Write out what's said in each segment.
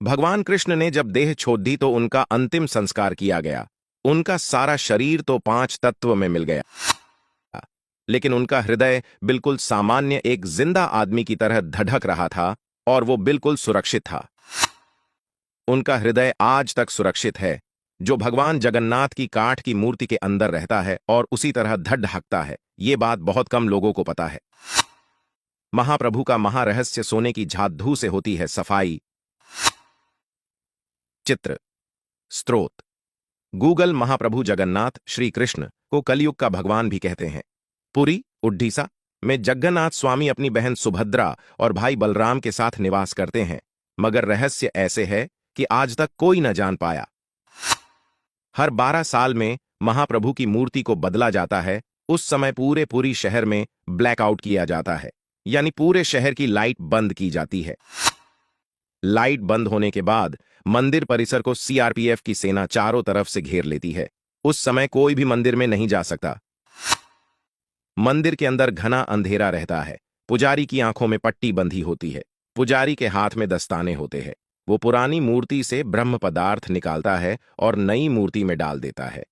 भगवान कृष्ण ने जब देह छोड़ दी तो उनका अंतिम संस्कार किया गया। उनका सारा शरीर तो 5 तत्व में मिल गया, लेकिन उनका हृदय बिल्कुल सामान्य एक जिंदा आदमी की तरह धड़क रहा था और वो बिल्कुल सुरक्षित था। उनका हृदय आज तक सुरक्षित है, जो भगवान जगन्नाथ की काठ की मूर्ति के अंदर रहता है और उसी तरह धड़कता है। ये बात बहुत कम लोगों को पता है। महाप्रभु का महारहस्य सोने की झात-धू से होती है सफाई। चित्र स्रोत गूगल। महाप्रभु जगन्नाथ श्री कृष्ण को कलयुग का भगवान भी कहते हैं। पुरी, उड़ीसा में जगन्नाथ स्वामी अपनी बहन सुभद्रा और भाई बलराम के साथ निवास करते हैं, मगर रहस्य ऐसे है कि आज तक कोई न जान पाया। हर 12 साल में महाप्रभु की मूर्ति को बदला जाता है। उस समय पूरे पुरी शहर में ब्लैकआउट किया जाता है, यानी पूरे शहर की लाइट बंद की जाती है। लाइट बंद होने के बाद मंदिर परिसर को सीआरपीएफ की सेना चारों तरफ से घेर लेती है। उस समय कोई भी मंदिर में नहीं जा सकता। मंदिर के अंदर घना अंधेरा रहता है। पुजारी की आंखों में पट्टी बंधी होती है। पुजारी के हाथ में दस्ताने होते हैं। वो पुरानी मूर्ति से ब्रह्म पदार्थ निकालता है और नई मूर्ति में डाल देता है।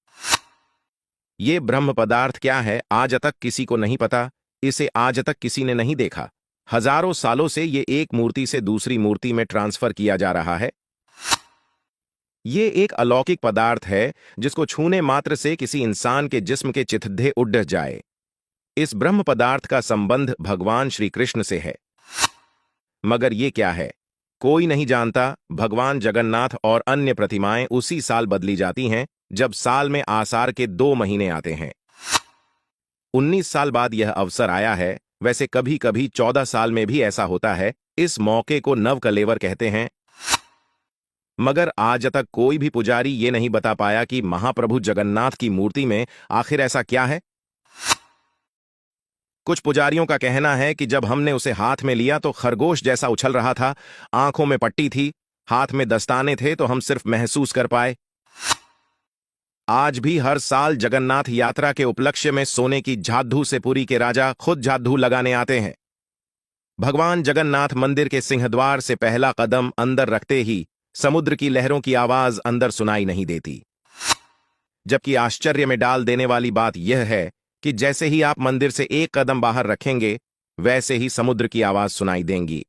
ये ब्रह्म पदार्थ क्या है, आज तक किसी को नहीं पता। इसे आज तक किसी ने नहीं देखा। हजारों सालों से ये एक मूर्ति से दूसरी मूर्ति में ट्रांसफर किया जा रहा है। ये एक अलौकिक पदार्थ है जिसको छूने मात्र से किसी इंसान के जिस्म के चित्थे उड़ जाए। इस ब्रह्म पदार्थ का संबंध भगवान श्री कृष्ण से है, मगर ये क्या है कोई नहीं जानता। भगवान जगन्नाथ और अन्य प्रतिमाएं उसी साल बदली जाती हैं जब साल में आषाढ़ के 2 महीने आते हैं। 19 साल बाद यह अवसर आया है। वैसे कभी कभी 14 साल में भी ऐसा होता है। इस मौके को नवकलेवर कहते हैं, मगर आज तक कोई भी पुजारी ये नहीं बता पाया कि महाप्रभु जगन्नाथ की मूर्ति में आखिर ऐसा क्या है। कुछ पुजारियों का कहना है कि जब हमने उसे हाथ में लिया तो खरगोश जैसा उछल रहा था, आंखों में पट्टी थी, हाथ में दस्ताने थे, तो हम सिर्फ महसूस कर पाए। आज भी हर साल जगन्नाथ यात्रा के उपलक्ष्य में सोने की झात-धू से पुरी के राजा खुद झात-धू लगाने आते हैं। भगवान जगन्नाथ मंदिर के सिंहद्वार से पहला कदम अंदर रखते ही समुद्र की लहरों की आवाज अंदर सुनाई नहीं देती। जबकि आश्चर्य में डाल देने वाली बात यह है कि जैसे ही आप मंदिर से एक कदम बाहर रखेंगे, वैसे ही समुद्र की आवाज सुनाई देंगी।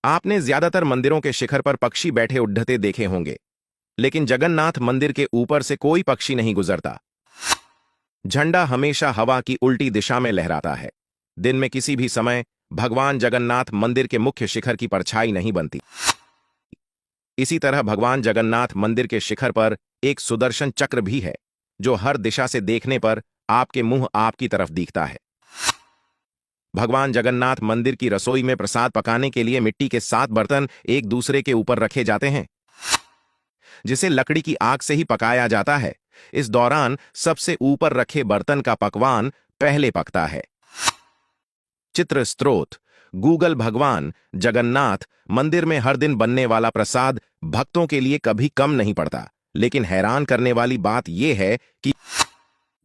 आपने ज्यादातर मंदिरों के शिखर पर पक्षी बैठे उड़ते देखे होंगे, लेकिन जगन्नाथ मंदिर के ऊपर से कोई पक्षी नहीं गुजरता। झंडा हमेशा हवा की उल्टी दिशा में लहराता है। दिन में किसी भी समय भगवान जगन्नाथ मंदिर के मुख्य शिखर की परछाई नहीं बनती। इसी तरह भगवान जगन्नाथ मंदिर के शिखर पर एक सुदर्शन चक्र भी है, जो हर दिशा से देखने पर आपके मुंह आपकी तरफ दिखता है। भगवान जगन्नाथ मंदिर की रसोई में प्रसाद पकाने के लिए मिट्टी के 7 बर्तन एक दूसरे के ऊपर रखे जाते हैं, जिसे लकड़ी की आग से ही पकाया जाता है। इस दौरान सबसे ऊपर रखे बर्तन का पकवान पहले पकता है। चित्र स्रोत गूगल। भगवान जगन्नाथ मंदिर में हर दिन बनने वाला प्रसाद भक्तों के लिए कभी कम नहीं पड़ता, लेकिन हैरान करने वाली बात यह है कि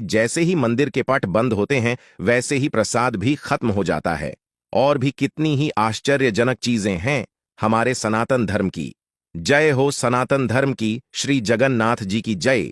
जैसे ही मंदिर के पट बंद होते हैं, वैसे ही प्रसाद भी खत्म हो जाता है। और भी कितनी ही आश्चर्यजनक चीजें हैं हमारे सनातन धर्म की। जय हो सनातन धर्म की। श्री जगन्नाथ जी की जय।